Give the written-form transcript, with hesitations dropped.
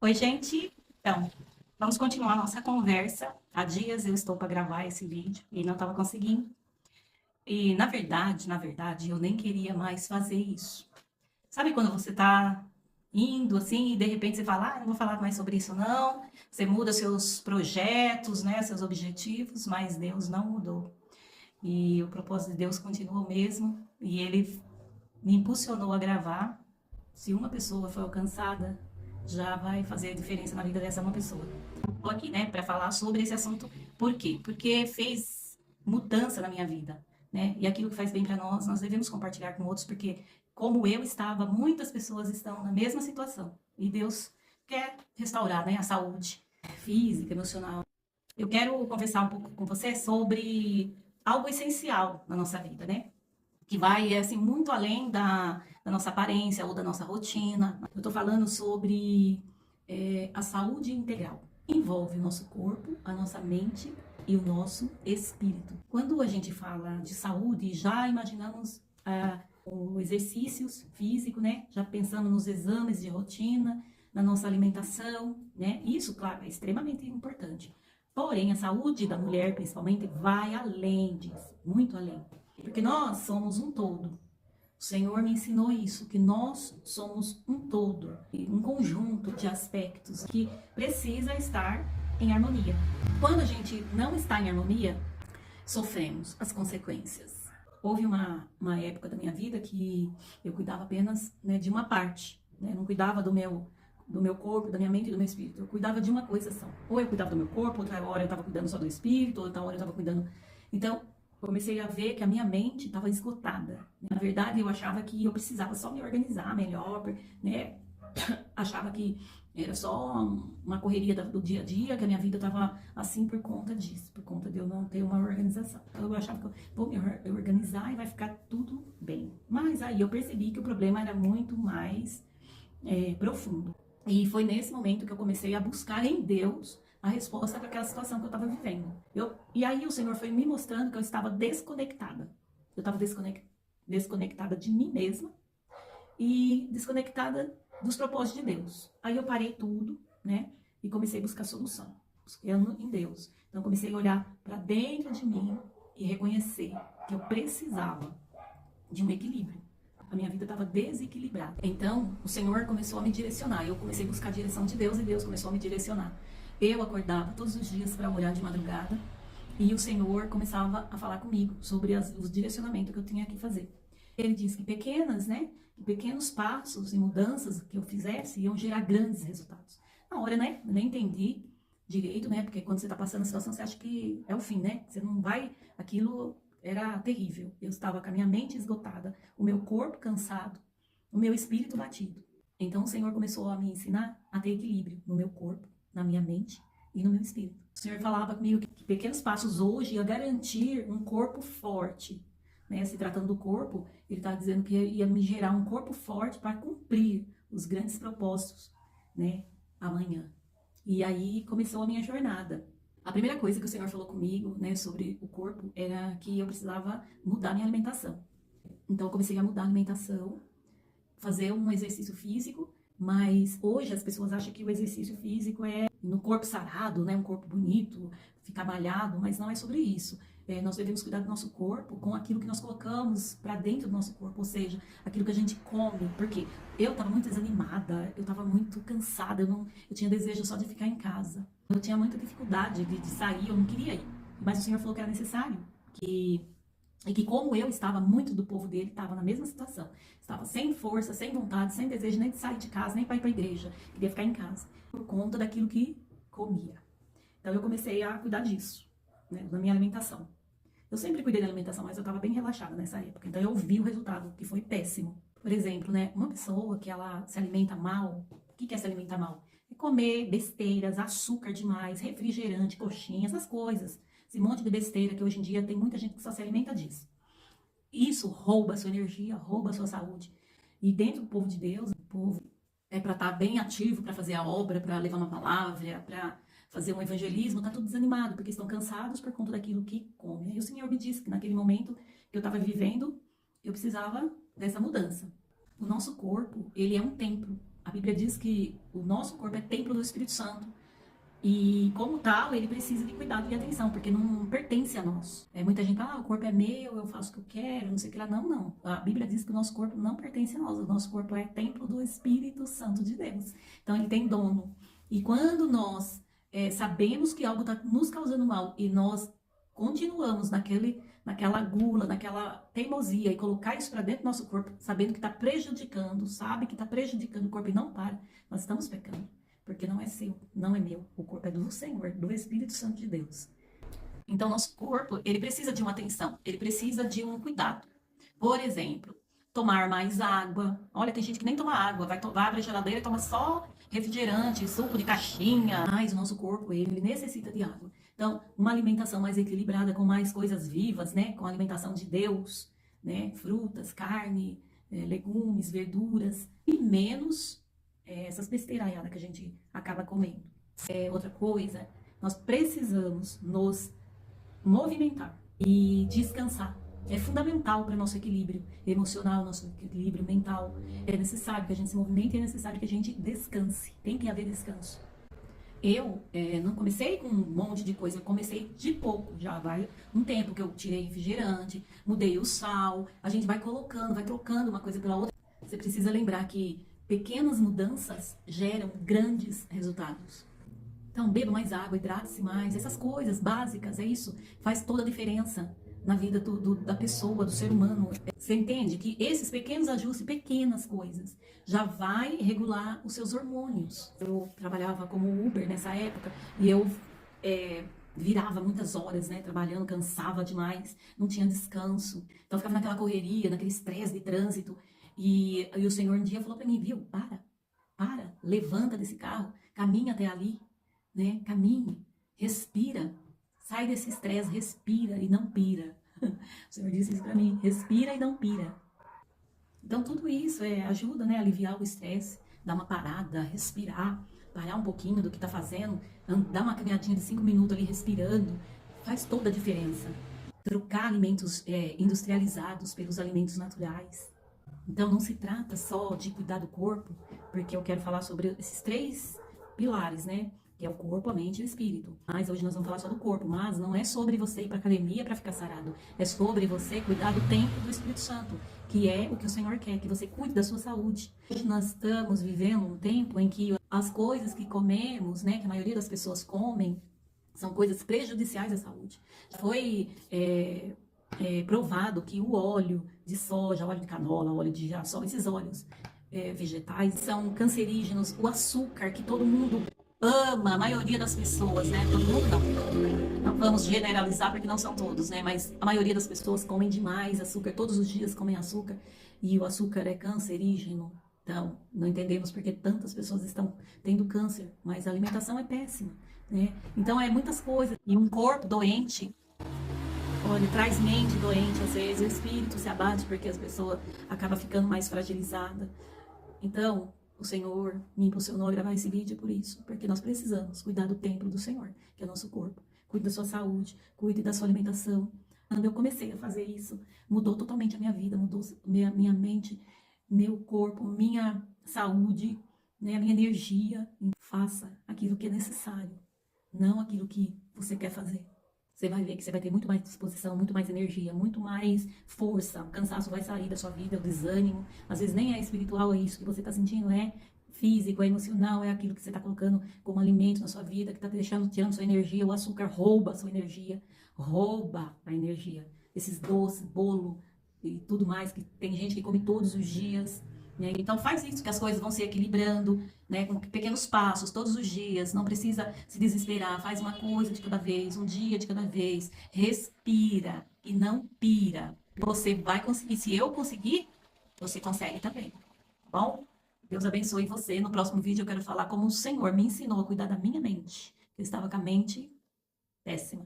Oi, gente. Então, vamos continuar a nossa conversa. Há dias eu estou para gravar esse vídeo e não estava conseguindo. E, na verdade, eu nem queria mais fazer isso. Sabe quando você está indo assim e de repente você fala, não vou falar mais sobre isso não. Você muda seus projetos, né, seus objetivos, mas Deus não mudou. E o propósito de Deus continua o mesmo e ele me impulsionou a gravar. Se uma pessoa foi alcançada, já vai fazer a diferença na vida dessa uma pessoa. Estou aqui, né, para falar sobre esse assunto. Por quê? Porque fez mudança na minha vida, né? E aquilo que faz bem para nós, nós devemos compartilhar com outros, porque como eu estava, muitas pessoas estão na mesma situação. E Deus quer restaurar, né, a saúde física, emocional. Eu quero conversar um pouco com você sobre algo essencial na nossa vida, né? Que vai assim muito além da nossa aparência ou da nossa rotina. Eu estou falando sobre a saúde integral. Envolve o nosso corpo, a nossa mente e o nosso espírito. Quando a gente fala de saúde, já imaginamos os exercícios físicos, né? Já pensamos nos exames de rotina, na nossa alimentação, né? Isso, claro, é extremamente importante. Porém, a saúde da mulher, principalmente, vai além disso, muito além. Porque nós somos um todo. O Senhor me ensinou isso, que nós somos um todo, um conjunto de aspectos que precisa estar em harmonia. Quando a gente não está em harmonia, sofremos as consequências. Houve uma época da minha vida que eu cuidava apenas, né, de uma parte, né? Não cuidava do meu corpo, da minha mente e do meu espírito. Eu cuidava de uma coisa só. Ou eu cuidava do meu corpo, outra hora eu estava cuidando só do espírito, outra hora eu estava cuidando. Então, comecei a ver que a minha mente estava esgotada. Na verdade, eu achava que eu precisava só me organizar melhor, né? Achava que era só uma correria do dia a dia, que a minha vida estava assim por conta disso, por conta de eu não ter uma organização. Então eu achava que eu vou me organizar e vai ficar tudo bem. Mas aí eu percebi que o problema era muito mais profundo. E foi nesse momento que eu comecei a buscar em Deus a resposta para aquela situação que eu estava vivendo. E aí o Senhor foi me mostrando que eu estava desconectada. Eu estava desconectada de mim mesma e desconectada dos propósitos de Deus. Aí eu parei tudo, né? E comecei a buscar solução, buscando em Deus. Então comecei a olhar para dentro de mim e reconhecer que eu precisava de um equilíbrio. A minha vida estava desequilibrada. Então, o Senhor começou a me direcionar. Eu comecei a buscar a direção de Deus e Deus começou a me direcionar. Eu acordava todos os dias para orar de madrugada e o Senhor começava a falar comigo sobre os direcionamentos que eu tinha que fazer. Ele disse que pequenas, né, que pequenos passos e mudanças que eu fizesse iam gerar grandes resultados. Na hora, né, eu nem entendi direito, né, porque quando você está passando a situação, você acha que é o fim, né, você não vai, aquilo era terrível. Eu estava com a minha mente esgotada, o meu corpo cansado, o meu espírito batido. Então o Senhor começou a me ensinar a ter equilíbrio no meu corpo, na minha mente e no meu espírito. O Senhor falava comigo que pequenos passos hoje ia garantir um corpo forte. Né? Se tratando do corpo, ele estava dizendo que ia me gerar um corpo forte para cumprir os grandes propósitos, né? Amanhã. E aí começou a minha jornada. A primeira coisa que o Senhor falou comigo, né, sobre o corpo, era que eu precisava mudar minha alimentação. Então eu comecei a mudar a alimentação, fazer um exercício físico, mas hoje as pessoas acham que o exercício físico é no corpo sarado, né, um corpo bonito, ficar malhado, mas não é sobre isso. Nós devemos cuidar do nosso corpo com aquilo que nós colocamos para dentro do nosso corpo, ou seja, aquilo que a gente come. Porque eu estava muito desanimada, eu estava muito cansada, eu tinha desejo só de ficar em casa. Eu tinha muita dificuldade de sair, eu não queria ir. Mas o Senhor falou que era necessário, que como eu estava, muito do povo dele estava na mesma situação. Estava sem força, sem vontade, sem desejo nem de sair de casa, nem para ir para a igreja. Queria ficar em casa, por conta daquilo que comia. Então eu comecei a cuidar disso, né, da minha alimentação. Eu sempre cuidei da alimentação, mas eu estava bem relaxada nessa época. Então eu vi o resultado, que foi péssimo. Por exemplo, né, uma pessoa que ela se alimenta mal, o que é se alimentar mal? É comer besteiras, açúcar demais, refrigerante, coxinha, essas coisas. Esse monte de besteira que hoje em dia tem muita gente que só se alimenta disso. Isso rouba a sua energia, rouba a sua saúde. E dentro do povo de Deus, o povo é para estar bem ativo, para fazer a obra, para levar uma palavra, para fazer um evangelismo, tá tudo desanimado, porque estão cansados por conta daquilo que comem. E o Senhor me disse que naquele momento que eu estava vivendo, eu precisava dessa mudança. O nosso corpo, ele é um templo. A Bíblia diz que o nosso corpo é templo do Espírito Santo. E, como tal, ele precisa de cuidado e atenção, porque não pertence a nós. Muita gente fala, o corpo é meu, eu faço o que eu quero, não sei o que lá. Não, não. A Bíblia diz que o nosso corpo não pertence a nós. O nosso corpo é templo do Espírito Santo de Deus. Então, ele tem dono. E quando nós sabemos que algo está nos causando mal e nós continuamos naquela gula, naquela teimosia e colocar isso para dentro do nosso corpo, sabendo que está prejudicando, sabe que está prejudicando o corpo e não para, nós estamos pecando. Porque não é seu, não é meu. O corpo é do Senhor, do Espírito Santo de Deus. Então, nosso corpo, ele precisa de uma atenção, ele precisa de um cuidado. Por exemplo, tomar mais água. Olha, tem gente que nem toma água, vai abre a geladeira e toma só refrigerante, suco de caixinha. Mas o nosso corpo, ele necessita de água. Então, uma alimentação mais equilibrada, com mais coisas vivas, né? Com a alimentação de Deus, né? Frutas, carne, legumes, verduras. E menos essas besteiraiadas que a gente acaba comendo. Outra coisa, nós precisamos nos movimentar e descansar. É fundamental para o nosso equilíbrio emocional, nosso equilíbrio mental. É necessário que a gente se movimente e é necessário que a gente descanse. Tem que haver descanso. Eu não comecei com um monte de coisa, eu comecei de pouco. Já vai um tempo que eu tirei refrigerante, mudei o sal. A gente vai colocando, vai trocando uma coisa pela outra. Você precisa lembrar que pequenas mudanças geram grandes resultados. Então, beba mais água, hidrate-se mais, essas coisas básicas, é isso, faz toda a diferença na vida da pessoa, do ser humano. Você entende que esses pequenos ajustes, pequenas coisas, já vai regular os seus hormônios. Eu trabalhava como Uber nessa época e eu virava muitas horas, né, trabalhando, cansava demais, não tinha descanso. Então, eu ficava naquela correria, naquele estresse de trânsito. E o Senhor um dia falou para mim, viu, para, levanta desse carro, caminha até ali, né, caminhe, respira, sai desse estresse, respira e não pira. O Senhor disse isso para mim, respira e não pira. Então tudo isso ajuda, né, a aliviar o estresse, dar uma parada, respirar, parar um pouquinho do que está fazendo, dar uma caminhadinha de 5 minutos ali respirando, faz toda a diferença. Trocar alimentos industrializados pelos alimentos naturais. Então não se trata só de cuidar do corpo, porque eu quero falar sobre esses 3 pilares, né? Que é o corpo, a mente e o espírito. Mas hoje nós vamos falar só do corpo, mas não é sobre você ir para academia para ficar sarado. É sobre você cuidar do templo do Espírito Santo, que é o que o Senhor quer, que você cuide da sua saúde. Hoje nós estamos vivendo um tempo em que as coisas que comemos, né, que a maioria das pessoas comem, são coisas prejudiciais à saúde. Foi provado que o óleo de soja, óleo de canola, óleo de girassol, esses óleos vegetais são cancerígenos. O açúcar que todo mundo ama, a maioria das pessoas, né? Todo mundo não vamos generalizar porque não são todos, né? Mas a maioria das pessoas comem demais açúcar, todos os dias comem açúcar e o açúcar é cancerígeno. Então, não entendemos porque tantas pessoas estão tendo câncer, mas a alimentação é péssima, né? Então, muitas coisas. E um corpo doente, olha, traz mente doente, às vezes o espírito se abate porque as pessoas acabam ficando mais fragilizadas. Então, o Senhor me impulsionou a gravar esse vídeo por isso, porque nós precisamos cuidar do templo do Senhor, que é o nosso corpo. Cuide da sua saúde, cuide da sua alimentação. Quando eu comecei a fazer isso, mudou totalmente a minha vida, mudou minha mente, meu corpo, minha saúde, né, a minha energia. Faça aquilo que é necessário, não aquilo que você quer fazer. Você vai ver que você vai ter muito mais disposição, muito mais energia, muito mais força. O cansaço vai sair da sua vida, o desânimo. Às vezes nem é espiritual, é isso que você está sentindo, é físico, é emocional, é aquilo que você está colocando como alimento na sua vida, que está tirando sua energia. O açúcar rouba a sua energia, rouba a energia. Esses doces, bolo e tudo mais, que tem gente que come todos os dias. Né? Então faz isso, que as coisas vão se equilibrando, né? Com pequenos passos, todos os dias. Não precisa se desesperar, faz uma coisa de cada vez, um dia de cada vez. Respira e não pira. Você vai conseguir. Se eu conseguir, você consegue também. Bom, Deus abençoe você. No próximo vídeo eu quero falar como o Senhor me ensinou a cuidar da minha mente. Eu estava com a mente péssima.